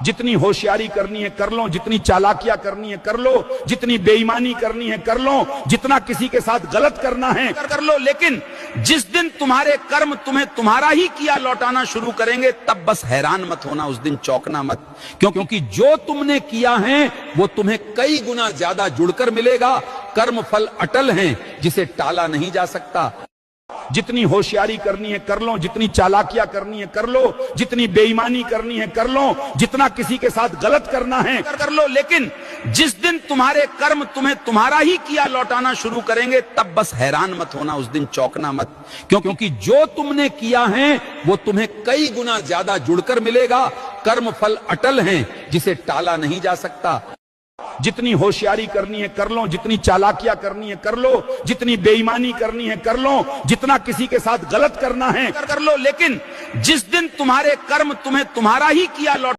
जितनी होशियारी करनी है कर लो, जितनी चालाकियां करनी है कर लो, जितनी बेईमानी करनी है कर लो, जितना किसी के साथ गलत करना है कर लो। लेकिन जिस दिन तुम्हारे कर्म तुम्हें तुम्हारा ही किया लौटाना शुरू करेंगे, तब बस हैरान मत होना, उस दिन चौंकना मत, क्योंकि जो तुमने किया है वो तुम्हें कई गुना ज्यादा जुड़कर मिलेगा। कर्म फल अटल हैं, जिसे टाला नहीं जा सकता। जितनी होशियारी करनी है कर लो, जितनी चालाकियां करनी है कर लो, जितनी बेईमानी करनी है कर लो, जितना किसी के साथ गलत करना है कर लो। लेकिन जिस दिन तुम्हारे कर्म तुम्हें तुम्हारा ही किया लौटाना शुरू करेंगे, तब बस हैरान मत होना, उस दिन चौंकना मत, क्योंकि जो तुमने किया है वो तुम्हें कई गुना ज्यादा जुड़कर मिलेगा। कर्म फल अटल हैं, जिसे टाला नहीं जा सकता। जितनी होशियारी करनी है कर लो, जितनी चालाकियां करनी है कर लो, जितनी बेईमानी करनी है कर लो, जितना किसी के साथ गलत करना है कर लो। लेकिन जिस दिन तुम्हारे कर्म तुम्हें तुम्हारा ही किया लौट